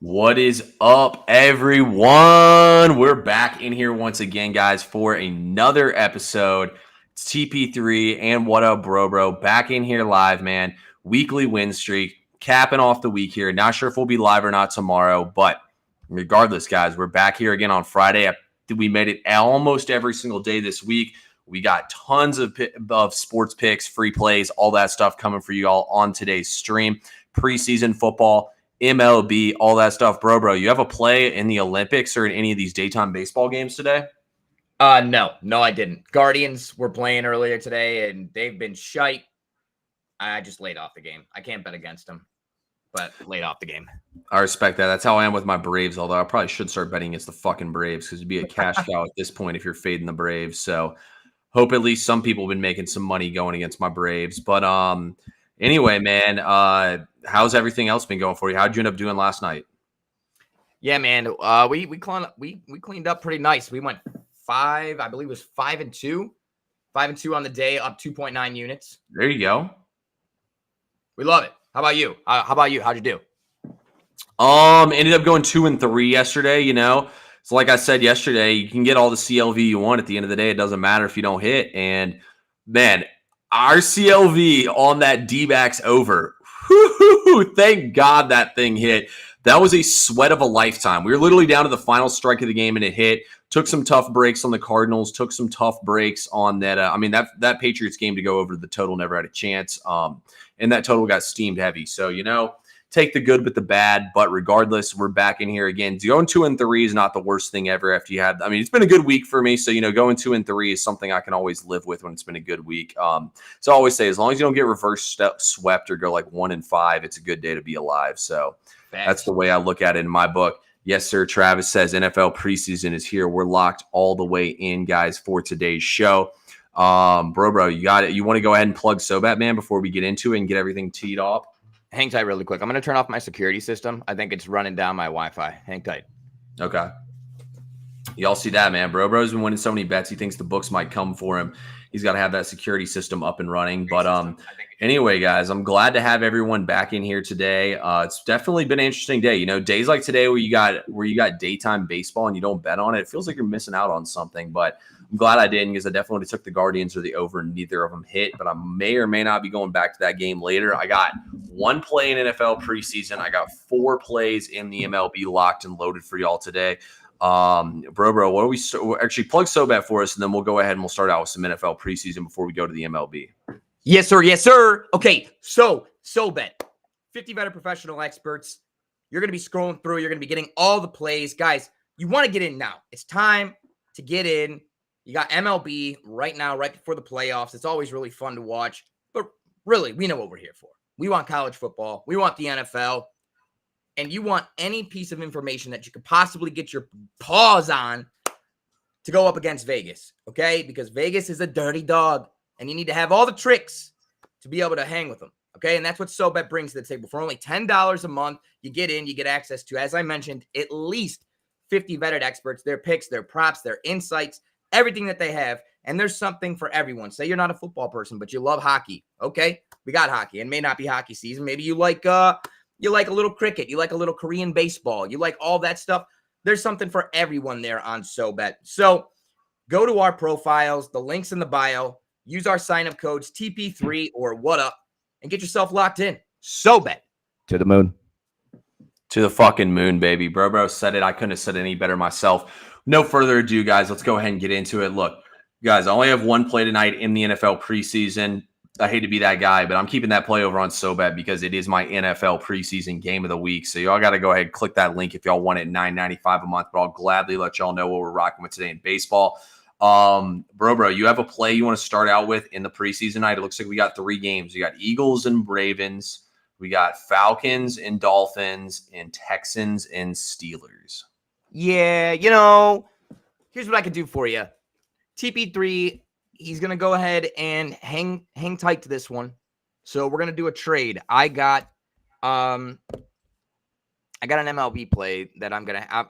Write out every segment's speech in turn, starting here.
What is up, everyone? We're back in here once again, guys, for another episode. It's TP3 and What Up, Bro? Back in here live, man. Weekly win streak, capping off the week here. Not sure if we'll be live or not tomorrow, but regardless, guys, we're back here again on Friday. We made it almost every single day this week. We got tons of sports picks, free plays, all that stuff coming for you all on today's stream. Preseason football, MLB, all that stuff. Bro, you have a play in the Olympics or in any of these daytime baseball games today? No, I didn't. Guardians were playing earlier today, and they've been shite. I just laid off the game. I can't bet against them, but laid off the game. I respect that. That's how I am with my Braves, although I probably should start betting against the fucking Braves because it'd be a cash cow at this point if you're fading the Braves. So hope at least some people have been making some money going against my Braves. But anyway, man, how's everything else been going for you? How'd you end up doing last night? Yeah, man. We cleaned up pretty nice. We went 5 and 2. 5 and 2 on the day, up 2.9 units. There you go. We love it. How about you? How'd you do? Ended up going 2 and 3 yesterday, So like I said yesterday, you can get all the CLV you want. At the end of the day, it doesn't matter if you don't hit. And man, our CLV on that D-backs over. Thank God that thing hit. That was a sweat of a lifetime. We were literally down to the final strike of the game and it hit. Took some tough breaks on the Cardinals. Took some tough breaks on that. That Patriots game to go over the total never had a chance. And that total got steamed heavy. So, take the good with the bad, but regardless, we're back in here again. Going 2 and 3 is not the worst thing ever after you had. It's been a good week for me. So, going 2 and 3 is something I can always live with when it's been a good week. So I always say, as long as you don't get reverse swept or go like 1 and 5, it's a good day to be alive. So that's the way I look at it in my book. Yes, sir. Travis says NFL preseason is here. We're locked all the way in, guys, for today's show. Bro, you got it. You want to go ahead and plug SoBet, man, before we get into it and get everything teed off? Hang tight really quick. I'm going to turn off my security system. I think it's running down my Wi-Fi. Hang tight. Okay. Y'all see that, man. Bro's been winning so many bets. He thinks the books might come for him. He's got to have that security system up and running. But anyway, guys, I'm glad to have everyone back in here today. It's definitely been an interesting day. Days like today where you got daytime baseball and you don't bet on it, it feels like you're missing out on something. But I'm glad I didn't because I definitely took the Guardians or the over and neither of them hit. But I may or may not be going back to that game later. I got 1 play in NFL preseason. I got 4 plays in the MLB locked and loaded for y'all today. Bro, what do we actually plug SoBet for us, and then we'll go ahead and we'll start out with some NFL preseason before we go to the MLB. Yes, sir. Okay, so SoBet, 50 better professional experts. You're going to be scrolling through. You're going to be getting all the plays. Guys, you want to get in now. It's time to get in. You got MLB right now, right before the playoffs. It's always really fun to watch. But really, we know what we're here for. We want college football. We want the NFL. And you want any piece of information that you could possibly get your paws on to go up against Vegas, okay? Because Vegas is a dirty dog, and you need to have all the tricks to be able to hang with them, okay? And that's what SoBet brings to the table. For only $10 a month, you get in, you get access to, as I mentioned, at least 50 vetted experts, their picks, their props, their insights, everything that they have. And there's something for everyone. Say you're not a football person, but you love hockey, okay? We got hockey. It may not be hockey season. Maybe you like a little cricket. You like a little Korean baseball. You like all that stuff. There's something for everyone there on SoBet. So go to our profiles, the links in the bio. Use our sign-up codes TP3 or What Up and get yourself locked in. SoBet. To the moon. To the fucking moon, baby. Bro said it. I couldn't have said it any better myself. No further ado, guys. Let's go ahead and get into it. Look, guys, I only have 1 play tonight in the NFL preseason. I hate to be that guy, but I'm keeping that play over on SoBet because it is my NFL preseason game of the week. So y'all got to go ahead and click that link if y'all want it, $9.95 a month. But I'll gladly let y'all know what we're rocking with today in baseball. Bro, you have a play you want to start out with in the preseason night? It looks like we got 3 games. We got Eagles and Ravens. We got Falcons and Dolphins and Texans and Steelers. Yeah, here's what I can do for you. TP3, he's going to go ahead and hang tight to this one. So we're going to do a trade. I got an MLB play that I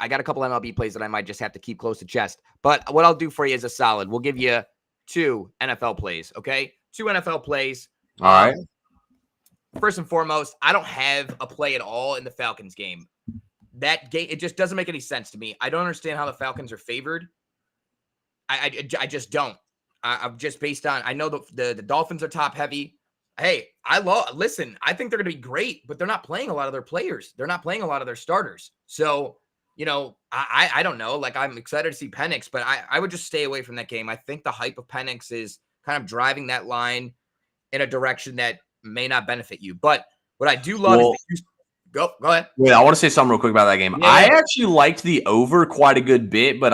got a couple MLB plays that I might just have to keep close to chest. But what I'll do for you is a solid. We'll give you 2 NFL plays, okay? 2 NFL plays. All right. First and foremost, I don't have a play at all in the Falcons game. that game, it just doesn't make any sense to me. I don't understand how the Falcons are favored. I just don't. I'm just based on, I know the Dolphins are top heavy. Hey, listen, I think they're going to be great, but they're not playing a lot of their players. They're not playing a lot of their starters. So, I don't know. Like, I'm excited to see Penix, but I would just stay away from that game. I think the hype of Penix is kind of driving that line in a direction that may not benefit you. But what I do love is go ahead. Wait, I want to say something real quick about that game. Yeah. I actually liked the over quite a good bit, but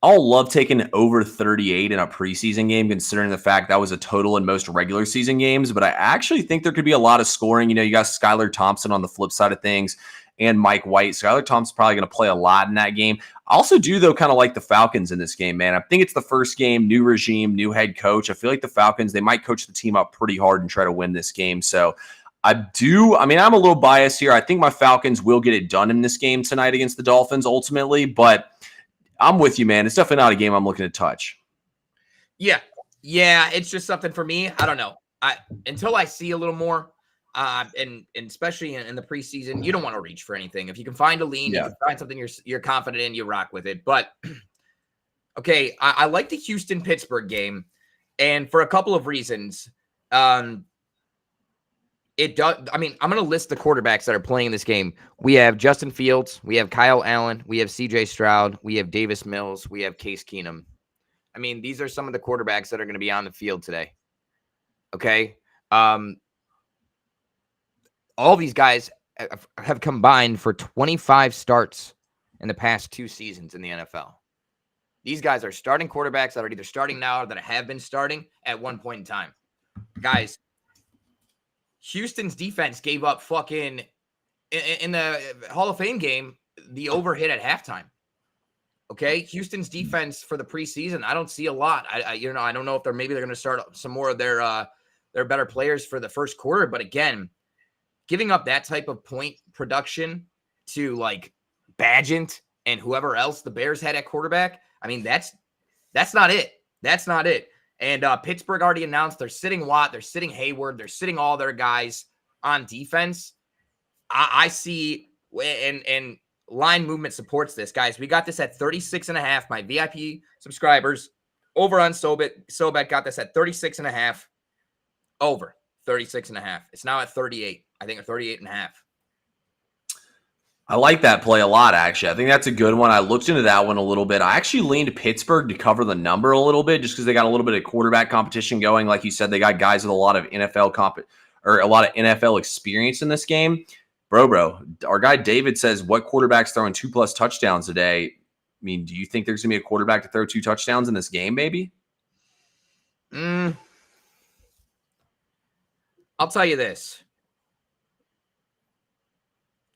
I'll love taking over 38 in a preseason game, considering the fact that was a total in most regular season games. But I actually think there could be a lot of scoring. You got Skylar Thompson on the flip side of things and Mike White. Skylar Thompson's probably going to play a lot in that game. I also do, though, kind of like the Falcons in this game, man. I think it's the first game, new regime, new head coach. I feel like the Falcons, they might coach the team up pretty hard and try to win this game. So I'm a little biased here. I think my Falcons will get it done in this game tonight against the Dolphins ultimately, but I'm with you, man. It's definitely not a game I'm looking to touch. Yeah, it's just something for me. I don't know. Until I see a little more, and especially in the preseason, you don't want to reach for anything. If you can find a lean, you can find something you're confident in, you rock with it. But okay, I like the Houston-Pittsburgh game, and for a couple of reasons. It does. I mean, I'm going to list the quarterbacks that are playing in this game. We have Justin Fields. We have Kyle Allen. We have CJ Stroud. We have Davis Mills. We have Case Keenum. I mean, these are some of the quarterbacks that are going to be on the field today. Okay. All these guys have combined for 25 starts in the past 2 seasons in the NFL. These guys are starting quarterbacks that are either starting now or that have been starting at one point in time. Guys, Houston's defense gave up fucking in the Hall of Fame game, the over hit at halftime. Okay. Houston's defense for the preseason, I don't see a lot. I don't know if they're going to start some more of their better players for the first quarter. But again, giving up that type of point production to like Badgett and whoever else the Bears had at quarterback, I mean, that's not it. That's not it. And Pittsburgh already announced they're sitting Watt, they're sitting Hayward, they're sitting all their guys on defense. I see, and line movement supports this, guys. We got this at 36.5. My VIP subscribers over on SoBet got this at 36.5. Over 36.5. It's now at 38. I think 38.5. I like that play a lot, actually. I think that's a good one. I looked into that one a little bit. I actually leaned Pittsburgh to cover the number a little bit just because they got a little bit of quarterback competition going. Like you said, they got guys with a lot of NFL experience in this game. Bro, our guy David says, what quarterback's throwing 2+ touchdowns today? I mean, do you think there's going to be a quarterback to throw 2 touchdowns in this game, maybe? I'll tell you this.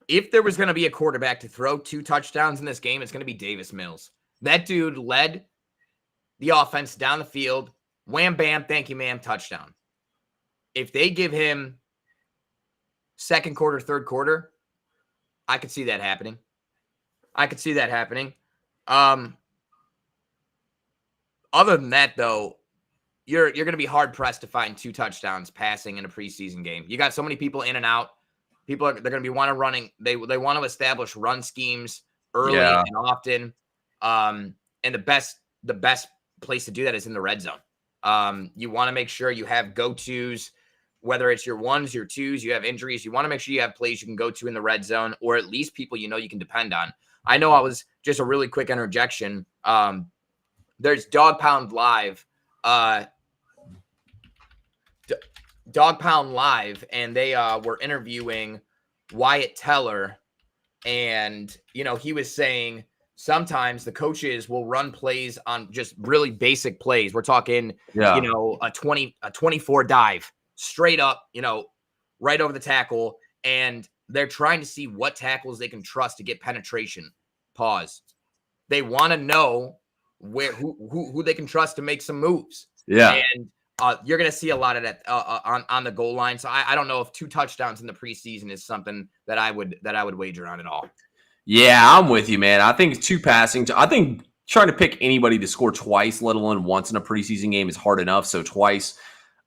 If there was going to be a quarterback to throw 2 touchdowns in this game, it's going to be Davis Mills. That dude led the offense down the field. Wham, bam, thank you, ma'am, touchdown. If they give him second quarter, third quarter, I could see that happening. Other than that, though, you're going to be hard-pressed to find 2 touchdowns passing in a preseason game. You got so many people in and out. They're going to be They want to establish run schemes early and often. And the best place to do that is in the red zone. You want to make sure you have go-tos, whether it's your 1s, your 2s, you have injuries. You want to make sure you have plays you can go to in the red zone, or at least people you can depend on. I know I was just a really quick interjection. There's Dog Pound Live. Dog Pound Live, and they were interviewing Wyatt Teller, and he was saying sometimes the coaches will run plays on just really basic plays. We're talking a 24 dive straight up, right over the tackle, and they're trying to see what tackles they can trust to get penetration. Pause. They want to know who they can trust to make some moves. Yeah. And you're going to see a lot of that on the goal line. So I don't know if 2 touchdowns in the preseason is something that I would wager on at all. Yeah, I'm with you, man. I think 2 passing. I think trying to pick anybody to score twice, let alone once in a preseason game, is hard enough. So twice,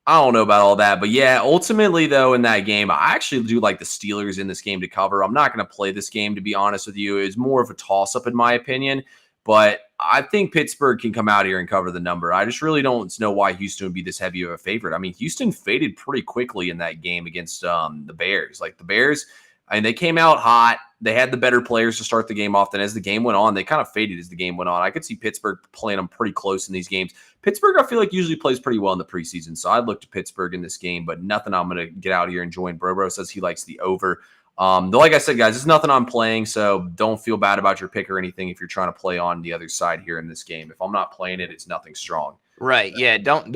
I don't know about all that, but yeah, ultimately though, in that game, I actually do like the Steelers in this game to cover. I'm not going to play this game, to be honest with you. It's more of a toss up in my opinion, but I think Pittsburgh can come out here and cover the number. I just really don't know why Houston would be this heavy of a favorite. I mean, Houston faded pretty quickly in that game against the Bears. Like the Bears, I mean, they came out hot. They had the better players to start the game off. Then as the game went on, they kind of faded as the game went on. I could see Pittsburgh playing them pretty close in these games. Pittsburgh, I feel like, usually plays pretty well in the preseason. So I'd look to Pittsburgh in this game, but nothing I'm going to get out here and join. Bro says he likes the over. Though, like I said, guys, it's nothing I'm playing, so don't feel bad about your pick or anything if you're trying to play on the other side here in this game. If I'm not playing it, it's nothing strong. Right. Yeah. Don't,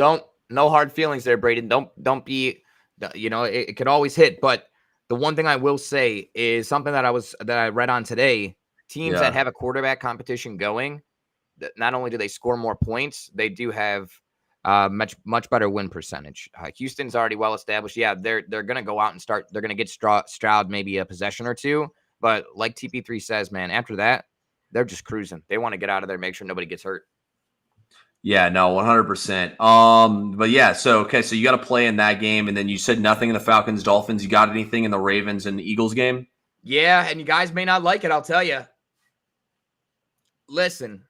no hard feelings there, Braden. Don't be, it could always hit. But the one thing I will say is something that I read on today. Teams that have a quarterback competition going, not only do they score more points, they do have much better win percentage. Houston's already well established. Yeah, they're going to go out and start. They're going to get Stroud maybe a possession or two. But like TP3 says, man, after that, they're just cruising. They want to get out of there, make sure nobody gets hurt. Yeah, no, 100%. But yeah, so you got to play in that game, and then you said nothing in the Falcons Dolphins. You got anything in the Ravens and Eagles game? Yeah, and you guys may not like it. I'll tell you. Listen,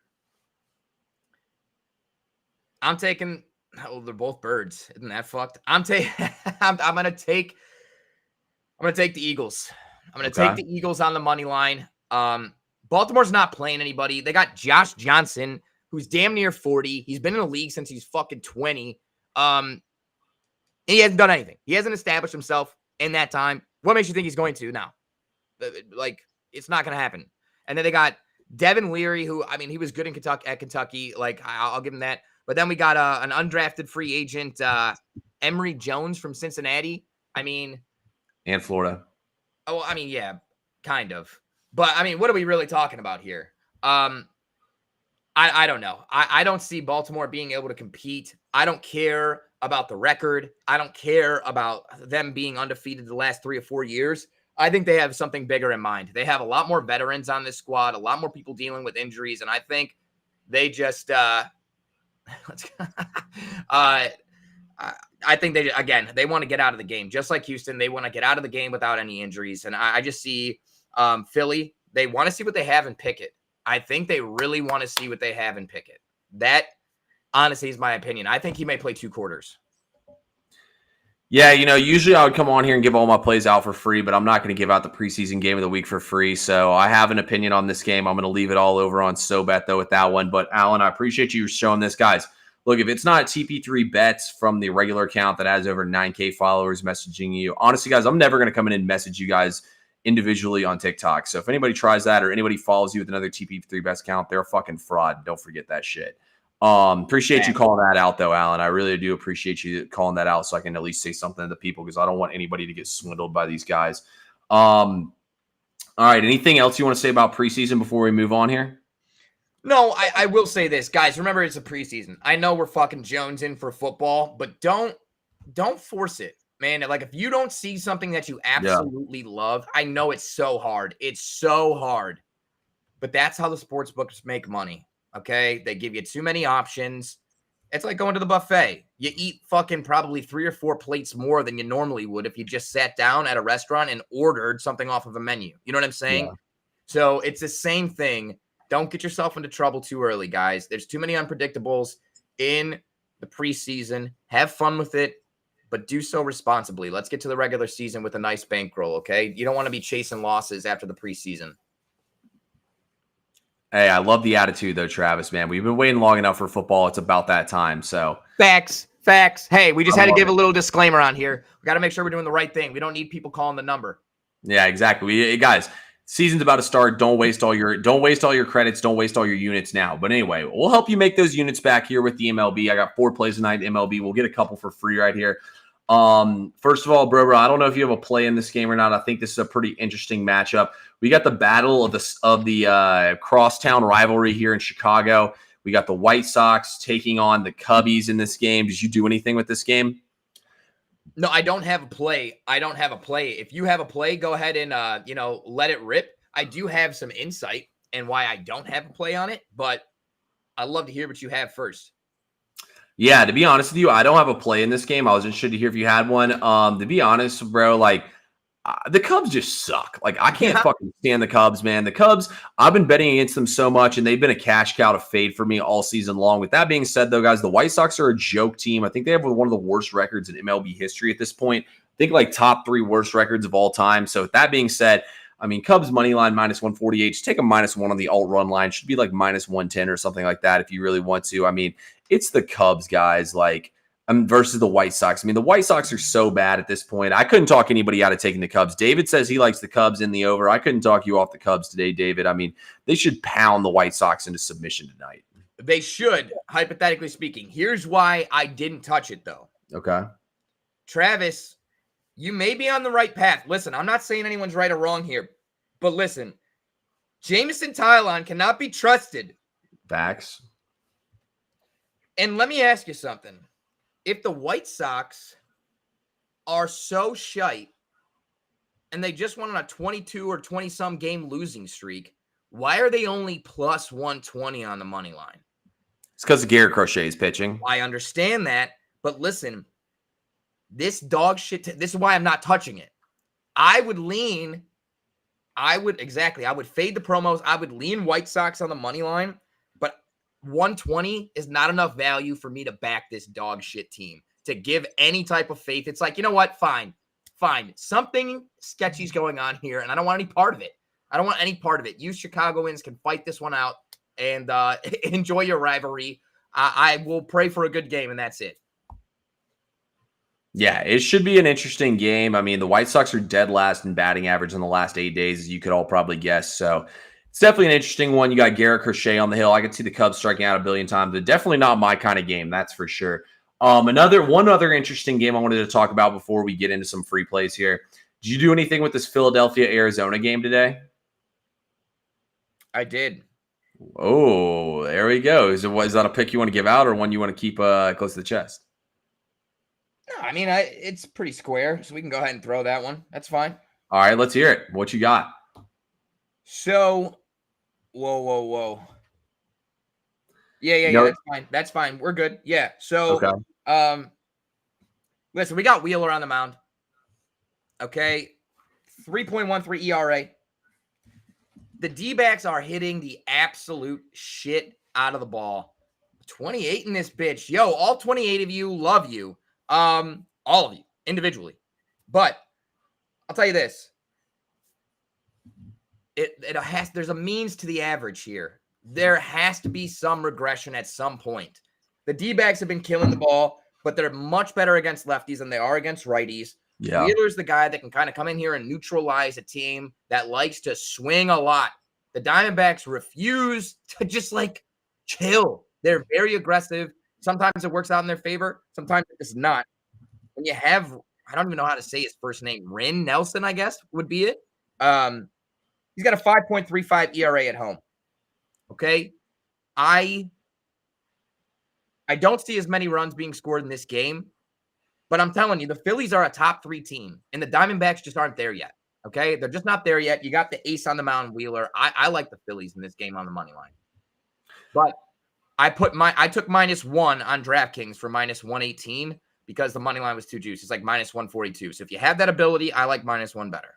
I'm taking. Oh, they're both birds. Isn't that fucked? I'm gonna take the Eagles. I'm gonna take the Eagles on the money line. Baltimore's not playing anybody. They got Josh Johnson, who's damn near 40. He's been in the league since he's fucking 20. And he hasn't done anything. He hasn't established himself in that time. What makes you think he's going to now? Like, it's not gonna happen. And then they got Devin Leary, who, I mean, he was good in Kentucky. Like, I'll give him that. But then we got an undrafted free agent, Emory Jones from Cincinnati. I mean, and Florida. Oh, I mean, yeah, kind of. But I mean, what are we really talking about here? I don't know. I don't see Baltimore being able to compete. I don't care about the record. I don't care about them being undefeated the last 3 or 4 years. I think they have something bigger in mind. They have a lot more veterans on this squad, a lot more people dealing with injuries, and I think they just I think they want to get out of the game. Just like Houston, they want to get out of the game without any injuries. And I just see Philly, they want to see what they have in Pickett. I think they really want to see what they have in Pickett. That, honestly, is my opinion. I think he may play 2 quarters. Yeah, usually I would come on here and give all my plays out for free, but I'm not going to give out the preseason game of the week for free. So I have an opinion on this game. I'm going to leave it all over on SoBet, though, with that one. But, Alan, I appreciate you showing this. Guys, look, if it's not TP3 Bets from the regular account that has over 9K followers messaging you, honestly, guys, I'm never going to come in and message you guys individually on TikTok. So if anybody tries that or anybody follows you with another TP3 Bets account, they're a fucking fraud. Don't forget that shit. Appreciate you calling that out, though, Alan. I really do appreciate you calling that out so I can at least say something to people because I don't want anybody to get swindled by these guys. All right. Anything else you want to say about preseason before we move on here? No, I will say this, guys. Remember, it's a preseason. I know we're fucking jonesing for football, but don't force it, man. Like, if you don't see something that you absolutely love, I know it's so hard. It's so hard, but that's how the sports books make money. Okay, they give you too many options. It's like going to the buffet. You eat fucking probably 3 or 4 plates more than you normally would if you just sat down at a restaurant and ordered something off of a menu. You know what I'm saying? Yeah. So it's the same thing. Don't get yourself into trouble too early, guys. There's too many unpredictables in the preseason. Have fun with it, but do so responsibly. Let's get to the regular season with a nice bankroll, okay? You don't want to be chasing losses after the preseason. Hey, I love the attitude, though, Travis, man. We've been waiting long enough for football. It's about that time, so. Facts. Hey, we just had to give a little disclaimer on here. We got to make sure we're doing the right thing. We don't need people calling the number. Yeah, exactly. Guys, season's about to start. Don't waste all your credits. Don't waste all your units now. But anyway, we'll help you make those units back here with the MLB. I got 4 plays tonight in MLB. We'll get a couple for free right here. First of all, bro, I don't know if you have a play in this game or not. I think this is a pretty interesting matchup. We got the battle of the crosstown rivalry here in Chicago. We got the White Sox taking on the Cubbies in this game. Did you do anything with this game? No, I don't have a play. If you have a play, go ahead and let it rip. I do have some insight and why I don't have a play on it, but I'd love to hear what you have first. Yeah, to be honest with you, I don't have a play in this game. I was interested to hear if you had one. To be honest, bro, like the Cubs just suck. Like I can't Yeah. fucking stand the Cubs, man. The Cubs, I've been betting against them so much, and they've been a cash cow to fade for me all season long. With that being said, though, guys, the White Sox are a joke team. I think they have one of the worst records in MLB history at this point. I think like top 3 worst records of all time. So with that being said, I mean, Cubs money line -148. Just take a -1 on the alt run line. Should be like -110 or something like that if you really want to. I mean, it's the Cubs, guys. Like versus the White Sox. I mean, the White Sox are so bad at this point. I couldn't talk anybody out of taking the Cubs. David says he likes the Cubs in the over. I couldn't talk you off the Cubs today, David. I mean, they should pound the White Sox into submission tonight. They should, hypothetically speaking. Here's why I didn't touch it, though. Okay. Travis, you may be on the right path. Listen, I'm not saying anyone's right or wrong here, but listen, Jameson Tylon cannot be trusted. Facts. And let me ask you something. If the White Sox are so shite and they just went on a 22 or 20-some game losing streak, why are they only plus 120 on the money line? It's because of Garrett Crochet's pitching. I understand that, but listen, this dog shit, this is why I'm not touching it. I would fade the promos. I would lean White Sox on the money line, but 120 is not enough value for me to back this dog shit team, to give any type of faith. It's like, you know what? Fine. Something sketchy's going on here, and I don't want any part of it. I don't want any part of it. You Chicagoans can fight this one out and enjoy your rivalry. I will pray for a good game, and that's it. Yeah, it should be an interesting game. I mean, the White Sox are dead last in batting average in the last 8 days, as you could all probably guess. So it's definitely an interesting one. You got Garrett Crochet on the hill. I could see the Cubs striking out a billion times, but definitely not my kind of game, that's for sure. One other interesting game I wanted to talk about before we get into some free plays here. Did you do anything with this Philadelphia-Arizona game today? I did. Oh, there we go. Is that a pick you want to give out or one you want to keep close to the chest? No, I mean, it's pretty square, so we can go ahead and throw that one. That's fine. All right, let's hear it. What you got? So, whoa. Yeah, that's fine. We're good. Yeah. So, okay. Listen, we got Wheeler on the mound. Okay. 3.13 ERA. The D-backs are hitting the absolute shit out of the ball. 28 in this bitch. Yo, all 28 of you love you. All of you individually. But I'll tell you this. There's a means to the average here. There has to be some regression at some point. The D-backs have been killing the ball, but they're much better against lefties than they are against righties. Yeah. Wheeler's the guy that can kind of come in here and neutralize a team that likes to swing a lot. The Diamondbacks refuse to just like chill. They're very aggressive. Sometimes it works out in their favor. Sometimes it does not. When you have, I don't even know how to say his first name, Rin Nelson, I guess would be it. He's got a 5.35 ERA at home. Okay. I don't see as many runs being scored in this game, but I'm telling you, the Phillies are a top 3 team, and the Diamondbacks just aren't there yet. Okay. They're just not there yet. You got the ace on the mound, Wheeler. I like the Phillies in this game on the money line. But I took -1 on DraftKings for -118 because the money line was too juicy. It's like -142. So if you have that ability, I like -1 better.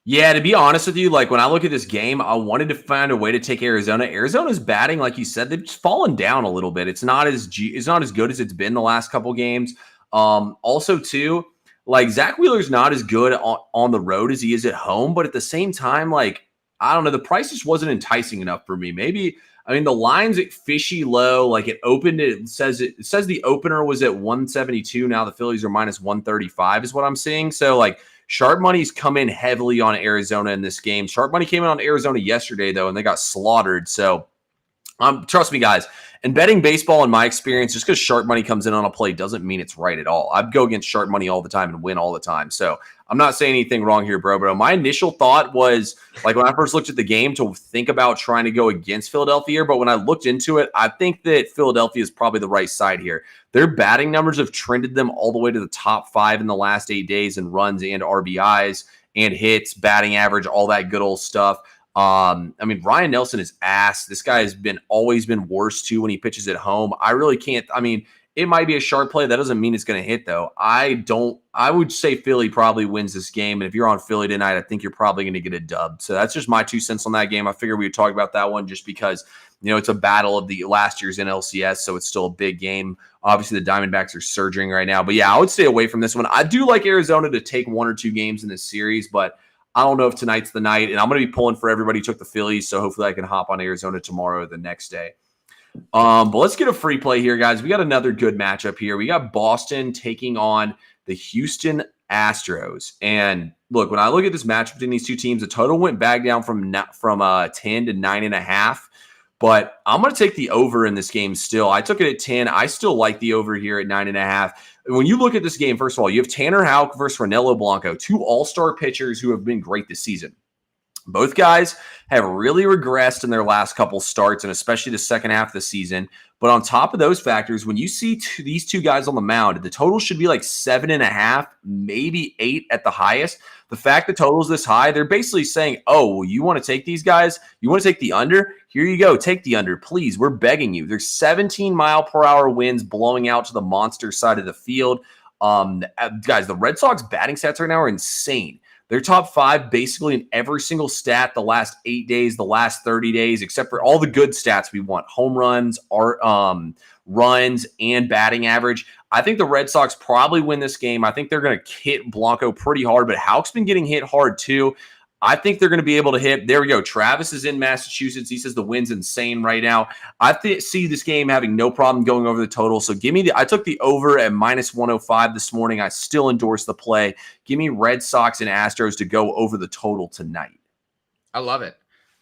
Yeah, to be honest with you, like when I look at this game, I wanted to find a way to take Arizona. Arizona's batting, like you said, they've just fallen down a little bit. It's not as good as it's been the last couple games. Also, too, like Zach Wheeler's not as good on the road as he is at home, but at the same time, like I don't know, the price just wasn't enticing enough for me. Maybe. I mean, the line's at fishy low. Like it opened, it says the opener was at 172. Now the Phillies are -135 is what I'm seeing. So like sharp money's come in heavily on Arizona in this game. Sharp money came in on Arizona yesterday though, and they got slaughtered. So trust me, guys. And betting baseball, in my experience, just because sharp money comes in on a play doesn't mean it's right at all. I'd go against sharp money all the time and win all the time. So I'm not saying anything wrong here, bro. My initial thought was, like when I first looked at the game, to think about trying to go against Philadelphia. But when I looked into it, I think that Philadelphia is probably the right side here. Their batting numbers have trended them all the way to the top 5 in the last 8 days in runs and RBIs and hits, batting average, all that good old stuff. I mean, Ryan Nelson is ass. This guy has always been worse too when he pitches at home. I really can't. I mean, it might be a sharp play. That doesn't mean it's going to hit, though. I would say Philly probably wins this game. And if you're on Philly tonight, I think you're probably going to get a dub. So that's just my 2 cents on that game. I figured we would talk about that one just because, it's a battle of the last year's NLCS. So it's still a big game. Obviously, the Diamondbacks are surging right now. But yeah, I would stay away from this one. I do like Arizona to take 1 or 2 games in this series, but I don't know if tonight's the night. And I'm going to be pulling for everybody who took the Phillies. So hopefully I can hop on Arizona tomorrow or the next day. But let's get a free play here, guys. We got another good matchup here. We got Boston taking on the Houston Astros. And look, when I look at this matchup between these two teams, the total went back down from 10 to 9.5. But I'm going to take the over in this game still. I took it at 10. I still like the over here at 9.5. When you look at this game, first of all, you have Tanner Houck versus Ronello Blanco, 2 all-star pitchers who have been great this season. Both guys have really regressed in their last couple starts, and especially the second half of the season. But on top of those factors, when you see these 2 guys on the mound, the total should be like 7.5, maybe 8 at the highest. The fact the total is this high, they're basically saying, oh, well, you want to take these guys? You want to take the under? Here you go. Take the under, please. We're begging you. There's 17-mile-per-hour winds blowing out to the monster side of the field. Guys, the Red Sox batting stats right now are insane. They're top 5 basically in every single stat the last 8 days, the last 30 days, except for all the good stats we want. Home runs, runs, and batting average. I think the Red Sox probably win this game. I think they're going to hit Blanco pretty hard, but Houck's been getting hit hard too. I think they're going to be able to hit. There we go. Travis is in Massachusetts. He says the wind's insane right now. I see this game having no problem going over the total. So I took the over at -105 this morning. I still endorse the play. Give me Red Sox and Astros to go over the total tonight. I love it.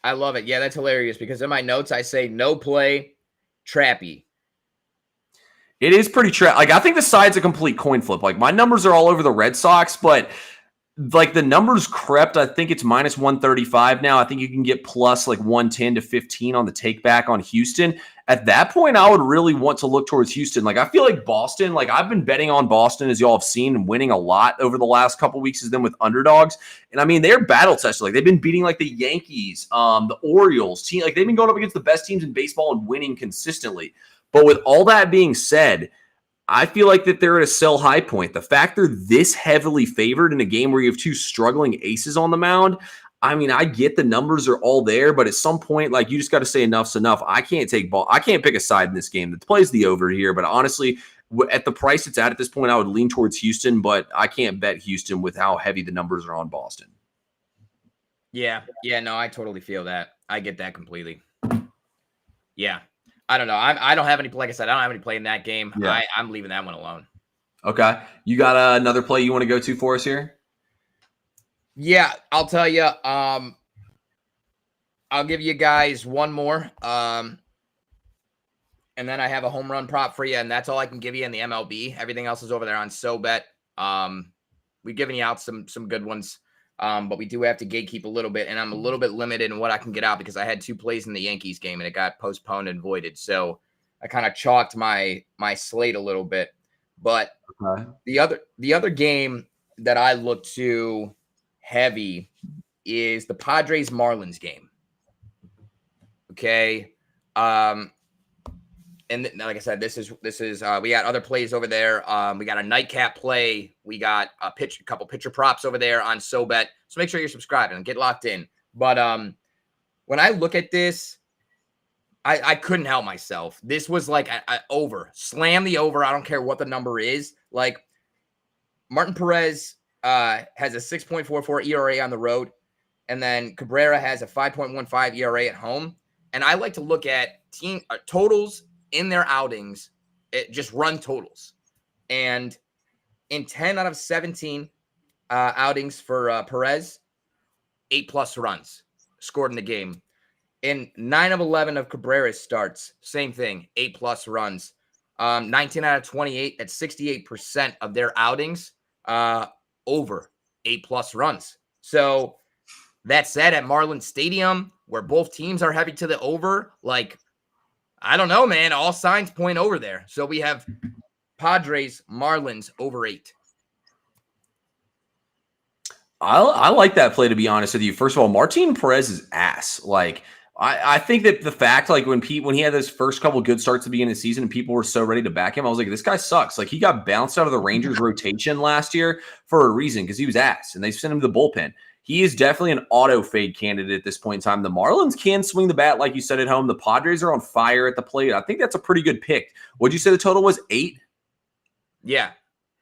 I love it. Yeah, that's hilarious because in my notes, I say no play, trappy. It is pretty I think the side's a complete coin flip. Like my numbers are all over the Red Sox, but like the numbers crept. I think it's -135 now. I think you can get plus like 110 to 15 on the take back on Houston. At that point, I would really want to look towards Houston. Like I feel like Boston, like I've been betting on Boston as y'all have seen and winning a lot over the last couple weeks as them with underdogs. And I mean, they're battle tested. Like they've been beating like the Yankees, the Orioles team. Like they've been going up against the best teams in baseball and winning consistently. But with all that being said, I feel like that they're at a sell high point. The fact they're this heavily favored in a game where you have 2 struggling aces on the mound, I mean, I get the numbers are all there, but at some point, like you just got to say enough's enough. I can't pick a side in this game. The play's the over here, but honestly, at the price it's at this point, I would lean towards Houston, but I can't bet Houston with how heavy the numbers are on Boston. Yeah, no, I totally feel that. I get that completely. Yeah. I don't know. I don't have any, like I said, I don't have any play in that game. Yeah. I'm leaving that one alone. Okay. You got another play you want to go to for us here? Yeah, I'll tell you. I'll give you guys one more. And then I have a home run prop for you, and that's all I can give you in the MLB. Everything else is over there on SoBet. We've given you out some good ones. But we do have to gatekeep a little bit, and I'm a little bit limited in what I can get out because I had 2 plays in the Yankees game and it got postponed and voided. So I kind of chalked my slate a little bit. But okay. the other game that I look to heavy is the Padres Marlins game. Okay. And like I said, this is we got other plays over there. We got a nightcap play. We got a couple pitcher props over there on SoBet. So make sure you're subscribing and get locked in. But when I look at this, I couldn't help myself. This was like a over. Slam the over. I don't care what the number is. Like Martin Perez has a 6.44 ERA on the road, and then Cabrera has a 5.15 ERA at home. And I like to look at team totals in their outings, just run totals. And in 10 out of 17 outings for Perez, 8+ runs scored in the game. In 9 of 11 of Cabrera's starts, same thing, 8+ runs. 19 out of 28, at 68% of their outings, over 8+ runs. So that said, at Marlins Stadium, where both teams are heavy to the over, like, I don't know, man. All signs point over there. So we have Padres, Marlins over 8. I like that play, to be honest with you. First of all, Martin Perez is ass. Like, I think that the fact, like, when he had those first couple good starts at the beginning of the season and people were so ready to back him, I was like, this guy sucks. Like, he got bounced out of the Rangers rotation last year for a reason, because he was ass, and they sent him to the bullpen. He is definitely an auto fade candidate at this point in time. The Marlins can swing the bat, like you said at home. The Padres are on fire at the plate. I think that's a pretty good pick. What'd you say the total was? 8? Yeah.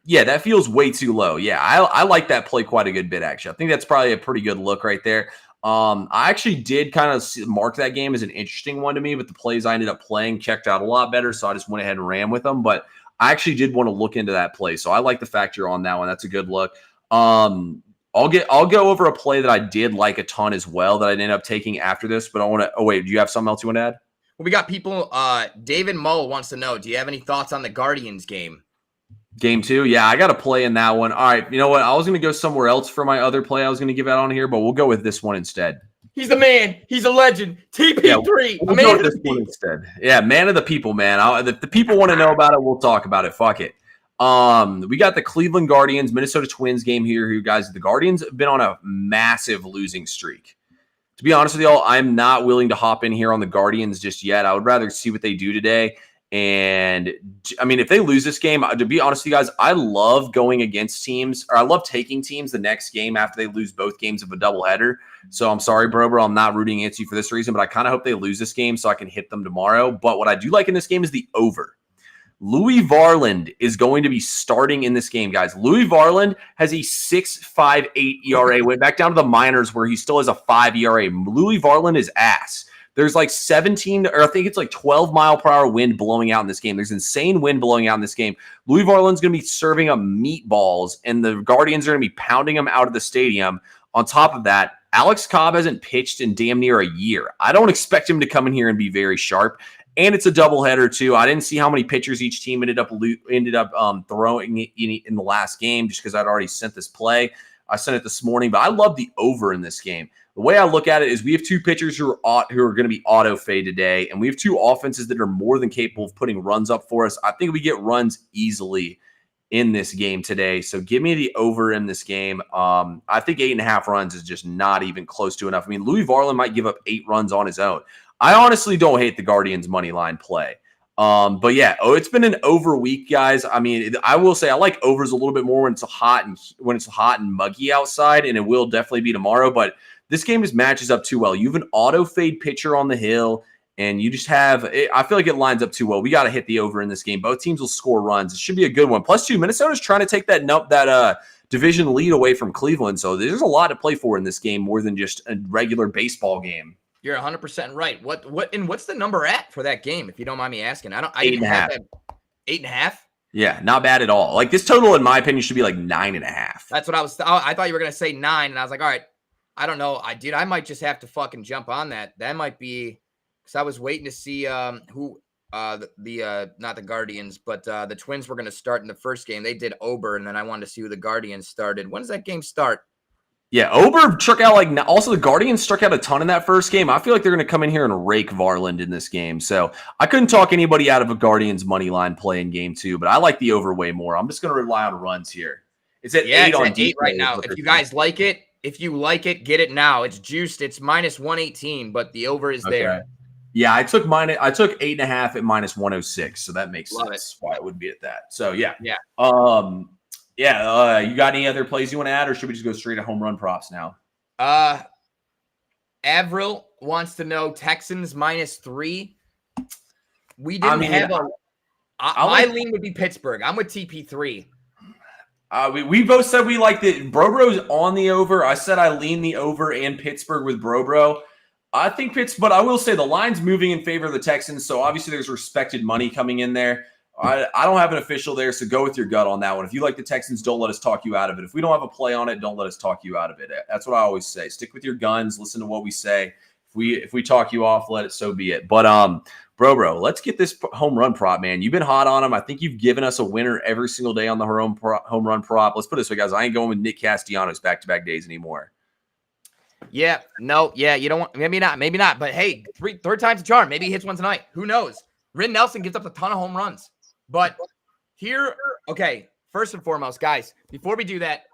Yeah, that feels way too low. Yeah, I like that play quite a good bit, actually. I think that's probably a pretty good look right there. I actually did kind of mark that game as an interesting one to me, but the plays I ended up playing checked out a lot better, so I just went ahead and ran with them. But I actually did want to look into that play, so I like the fact you're on that one. That's a good look. I'll go over a play that I did like a ton as well that I ended up taking after this, but I want to – oh, wait, do you have something else you want to add? Well, we got people David Mull wants to know, do you have any thoughts on the Guardians game? Game 2? Yeah, I got a play in that one. All right, you know what? I was going to go somewhere else for my other play I was going to give out on here, but we'll go with this one instead. He's the man. He's a legend. TP3. Yeah, we'll go with this one instead. Yeah, man of the people, man. The people want to know about it, we'll talk about it. Fuck it. We got the Cleveland Guardians, Minnesota Twins game here. You guys, the Guardians have been on a massive losing streak. To be honest with y'all, I'm not willing to hop in here on the Guardians just yet. I would rather see what they do today. And I mean, if they lose this game, to be honest with you guys, I love going against teams, or I love taking teams the next game after they lose both games of a doubleheader. So I'm sorry, bro, I'm not rooting against you for this reason, but I kind of hope they lose this game so I can hit them tomorrow. But what I do like in this game is the over. Louis Varland is going to be starting in this game, guys. Louis Varland has a 6.58 ERA. Went back down to the minors where he still has a 5 ERA. Louis Varland is ass. There's like 17, or I think it's like 12 mile per hour wind blowing out in this game. There's insane wind blowing out in this game. Louis Varland's going to be serving up meatballs, and the Guardians are going to be pounding them out of the stadium. On top of that, Alex Cobb hasn't pitched in damn near a year. I don't expect him to come in here and be very sharp. And it's a doubleheader too. I didn't see how many pitchers each team ended up throwing in the last game, just because I'd already sent this play. I sent it this morning, but I love the over in this game. The way I look at it is we have two pitchers who are going to be auto fade today, and we have two offenses that are more than capable of putting runs up for us. I think we get runs easily in this game today. So give me the over in this game. I think 8.5 runs is just not even close to enough. I mean, Louis Varland might give up 8 runs on his own. I honestly don't hate the Guardians money line play. But yeah, it's been an over week, guys. I mean, I will say I like overs a little bit more when it's hot and muggy outside, and it will definitely be tomorrow. But this game just matches up too well. You have an auto fade pitcher on the hill, and you just have – I feel like it lines up too well. We got to hit the over in this game. Both teams will score runs. It should be a good one. +2, Minnesota's trying to take that division lead away from Cleveland. So there's a lot to play for in this game, more than just a regular baseball game. You're 100% right. What's the number at for that game, if you don't mind me asking? I 8.5. 8.5? Yeah, not bad at all. Like, this total, in my opinion, should be like 9.5. That's what I thought you were gonna say 9, and I was like, all right, I don't know. I might just have to fucking jump on that. That might be because I was waiting to see who not the Guardians, but the Twins were gonna start in the first game. They did Ober, and then I wanted to see who the Guardians started. When does that game start? Yeah, Ober struck out also the Guardians struck out a ton in that first game. I feel like they're going to come in here and rake Varland in this game. So I couldn't talk anybody out of a Guardians money line play in game 2, but I like the over way more. I'm just going to rely on runs here. It's at 8 on 8 right now. If you guys like it, get it now. It's juiced. It's -118, but the over is there. Yeah, I took 8.5 at -106, so that makes sense why it would be at that. So yeah. You got any other plays you want to add, or should we just go straight to home run props now? Avril wants to know Texans -3. We didn't have my lean would be Pittsburgh. I'm with TP3. We both said we liked it. Brobro's on the over. I said I lean the over and Pittsburgh with Brobro. I think but I will say the line's moving in favor of the Texans, so obviously there's respected money coming in there. I don't have an official there, so go with your gut on that one. If you like the Texans, don't let us talk you out of it. If we don't have a play on it, don't let us talk you out of it. That's what I always say. Stick with your guns. Listen to what we say. If we talk you off, let it so be it. But bro, let's get this home run prop, man. You've been hot on him. I think you've given us a winner every single day on the home run prop. Let's put it this way, guys. I ain't going with Nick Castellanos back-to-back days anymore. Yeah, no, yeah, you don't want. Maybe not. But hey, third time's a charm. Maybe he hits one tonight. Who knows? Rin Nelson gives up a ton of home runs. But here, okay, first and foremost, guys, before we do that,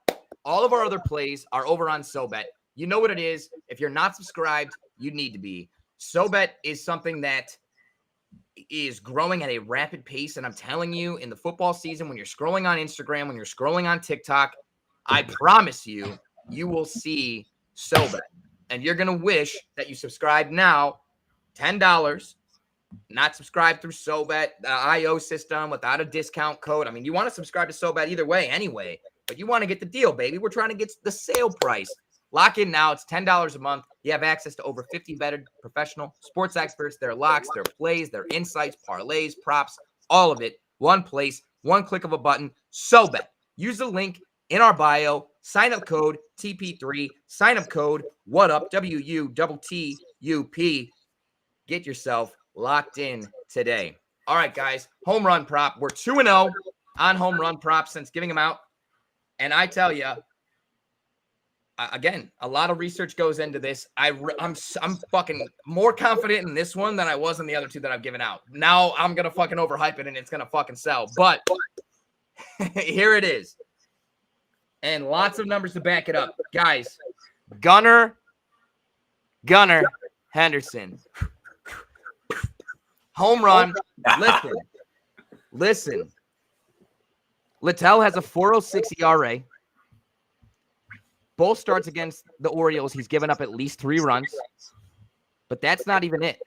All of our other plays are over on SoBet. You know what it is. If you're not subscribed, you need to be. SoBet is something that is growing at a rapid pace. And I'm telling you, in the football season, when you're scrolling on Instagram, when you're scrolling on TikTok, I promise you, you will see SoBet. And you're going to wish that you subscribe now. $10, not subscribe through SoBet, the IO system without a discount code. I mean, you want to subscribe to SoBet either way anyway, but you want to get the deal, baby. We're trying to get the sale price. Lock in now. It's $10 a month. You have access to over 50 vetted professional sports experts, their locks, their plays, their insights, parlays, props, all of it. One place, one click of a button. SoBet. Use the link in our bio. Sign up code TP3. Sign up code WhatUp, WUTTUP. Get yourself locked in today. All right, guys. Home run prop. We're 2-0 on home run props since giving them out. And I tell you, again, a lot of research goes into this. I'm fucking more confident in this one than I was in the other two that I've given out. Now I'm going to fucking overhype it and it's going to fucking sell. But here it is. And lots of numbers to back it up. Guys, Gunnar Henderson. Home run. Listen. Littell has a 4.06 ERA. Both starts against the Orioles, he's given up at least 3 runs. But that's not even it.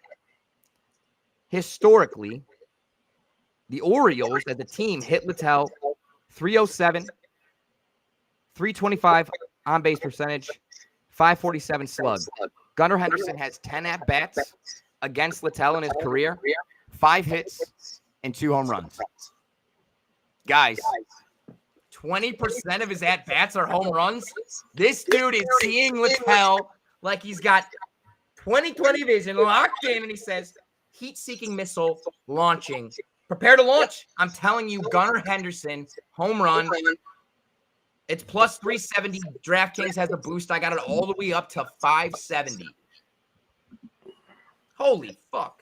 Historically, the Orioles as a team hit Littell 307, 325 on-base percentage, 547 slug. Gunnar Henderson has 10 at-bats against Littell in his career, 5 hits, and 2 home runs. Guys, 20% of his at-bats are home runs. This dude is seeing Littell like he's got 20/20 vision locked in, and he says, heat-seeking missile launching. Prepare to launch. I'm telling you, Gunnar Henderson, home run. It's plus 370. DraftKings has a boost. I got it all the way up to 570. Holy fuck.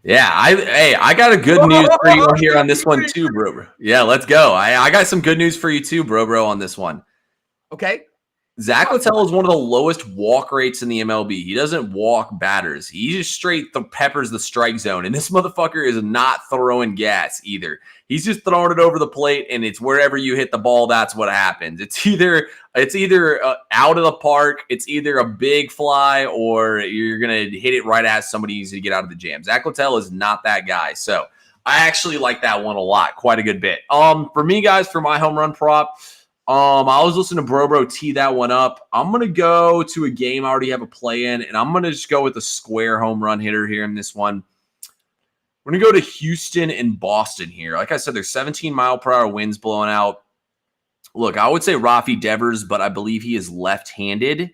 Yeah, I got a good news for you here on this one too, bro. Yeah, let's go. I got some good news for you too, bro, on this one. Okay. Zach Littell is one of the lowest walk rates in the MLB. He doesn't walk batters. He just straight peppers the strike zone. And this motherfucker is not throwing gas either. He's just throwing it over the plate, and it's wherever you hit the ball, that's what happens. It's either out of the park, it's either a big fly, or you're going to hit it right at somebody easy to get out of the jam. Zach Littell is not that guy. So I actually like that one a lot. Quite a good bit. For me, guys, for my home run prop, I was listening to Bro tee that one up. I'm going to go to a game I already have a play in, and I'm going to just go with the square home run hitter here in this one. We're going to go to Houston and Boston here. Like I said, there's 17-mile-per-hour winds blowing out. Look, I would say Rafi Devers, but I believe he is left-handed,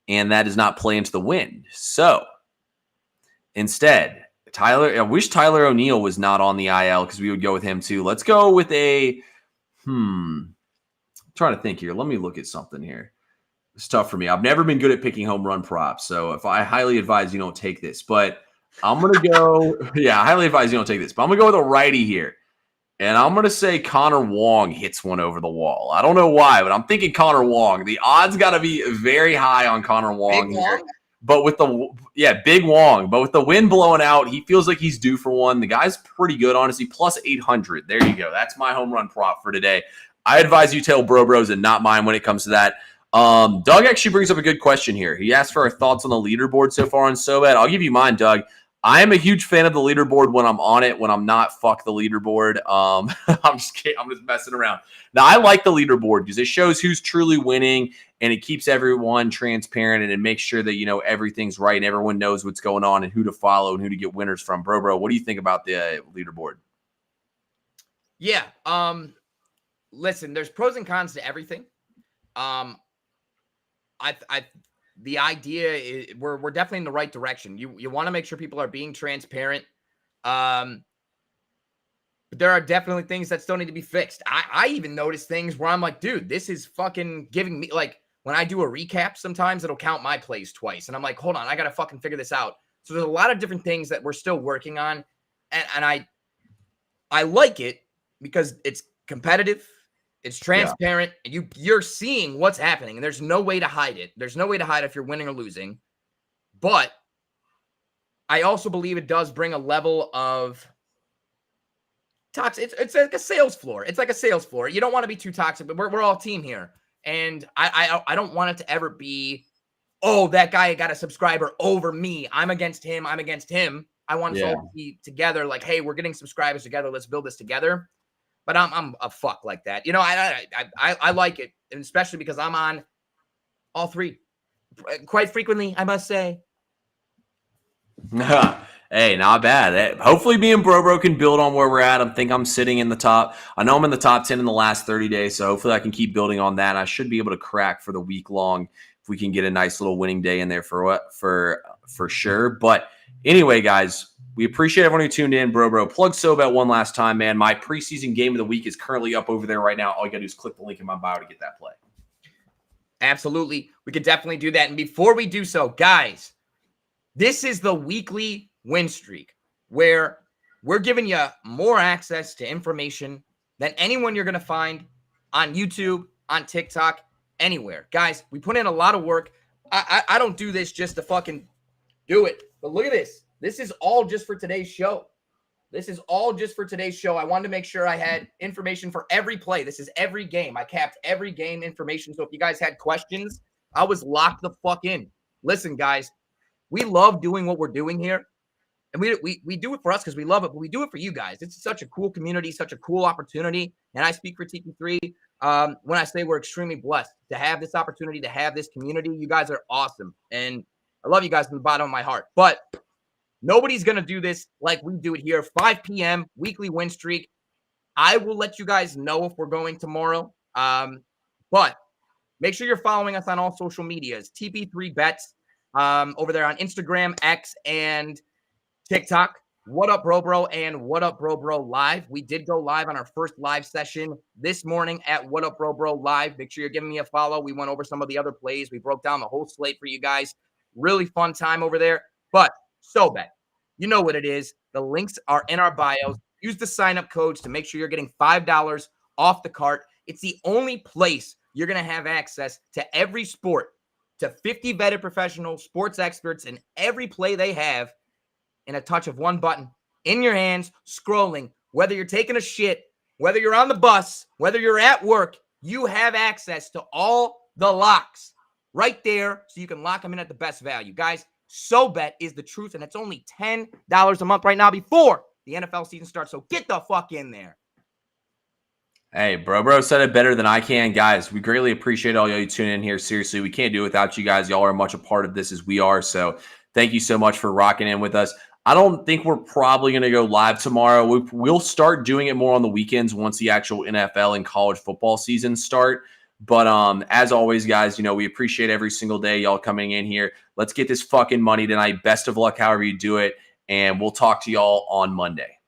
and that does not play into the wind. So, instead, I wish Tyler O'Neill was not on the IL because we would go with him too. Let's go with a, I'm trying to think here. Let me look at something here. It's tough for me. I've never been good at picking home run props, so if I highly advise you don't take this. But I'm going to go, I highly advise you don't take this. But I'm going to go with a righty here. And I'm going to say Connor Wong hits one over the wall. I don't know why, but I'm thinking Connor Wong. The odds got to be very high on Connor Wong here. But with Big Wong. But with the wind blowing out, he feels like he's due for one. The guy's pretty good, honestly. Plus 800. There you go. That's my home run prop for today. I advise you tell Bros and not mine when it comes to that. Doug actually brings up a good question here. He asked for our thoughts on the leaderboard so far on SoBet. I'll give you mine, Doug. I am a huge fan of the leaderboard when I'm on it. When I'm not, fuck the leaderboard. I'm just kidding. I'm just messing around. Now, I like the leaderboard because it shows who's truly winning, and it keeps everyone transparent, and it makes sure that, everything's right and everyone knows what's going on and who to follow and who to get winners from. Bro, what do you think about the leaderboard? Yeah. Listen, there's pros and cons to everything. The idea is we're definitely in the right direction. You want to make sure people are being transparent. But there are definitely things that still need to be fixed. I even notice things where I'm like, dude, this is fucking giving me, like, when I do a recap, sometimes it'll count my plays twice. And I'm like, hold on, I got to fucking figure this out. So there's a lot of different things that we're still working on. And I like it because it's competitive. It's transparent. And you're seeing what's happening, and there's no way to hide it. There's no way to hide if you're winning or losing. But I also believe it does bring a level of toxic. It's like a sales floor. It's like a sales floor. You don't want to be too toxic, but we're all team here. And I don't want it to ever be, oh, that guy got a subscriber over me. I'm against him. I'm against him. I want us all to be together. Like, hey, we're getting subscribers together. Let's build this together. But I'm a fuck like that. You know, I like it, and especially because I'm on all three quite frequently, I must say. Hey, not bad. Hopefully me and Bro can build on where we're at. I think I'm sitting in the top. I know I'm in the top 10 in the last 30 days, so hopefully I can keep building on that. I should be able to crack for the week long if we can get a nice little winning day in there for sure. But anyway, guys, we appreciate everyone who tuned in. Bro, plug SoBet one last time, man. My preseason game of the week is currently up over there right now. All you got to do is click the link in my bio to get that play. Absolutely. We could definitely do that. And before we do so, guys, this is the weekly win streak where we're giving you more access to information than anyone you're going to find on YouTube, on TikTok, anywhere. Guys, we put in a lot of work. I don't do this just to fucking do it. But look at this. This is all just for today's show. This is all just for today's show. I wanted to make sure I had information for every play. This is every game. I capped every game information. So if you guys had questions, I was locked the fuck in. Listen, guys, we love doing what we're doing here. And we do it for us because we love it, but we do it for you guys. It's such a cool community, such a cool opportunity. And I speak for TP3 when I say we're extremely blessed to have this opportunity, to have this community. You guys are awesome. And I love you guys from the bottom of my heart. But nobody's going to do this like we do it here. 5 p.m., weekly win streak. I will let you guys know if we're going tomorrow. But make sure you're following us on all social medias. TP3 Bets over there on Instagram, X, and TikTok. What up, bro, and What Up, Bro Live. We did go live on our first live session this morning at What Up, Bro Live. Make sure you're giving me a follow. We went over some of the other plays. We broke down the whole slate for you guys. Really fun time over there. But SoBet, you know what it is. The links are in our bios. Use the sign-up codes to make sure you're getting $5 off the cart. It's the only place you're going to have access to every sport, to 50 vetted professional sports experts in every play they have, in a touch of one button, in your hands, scrolling. Whether you're taking a shit, whether you're on the bus, whether you're at work, you have access to all the locks right there so you can lock them in at the best value. Guys, SoBet is the truth, and it's only $10 a month right now before the NFL season starts, so get the fuck in there. Hey, Bro said it better than I can. Guys, we greatly appreciate all you tuning in here. Seriously, we can't do it without you guys. Y'all are much a part of this as we are, so thank you so much for rocking in with us. I don't think we're probably going to go live tomorrow. We'll start doing it more on the weekends once the actual NFL and college football seasons start. But as always, guys, you know, we appreciate every single day y'all coming in here. Let's get this fucking money tonight. Best of luck however you do it, and we'll talk to y'all on Monday.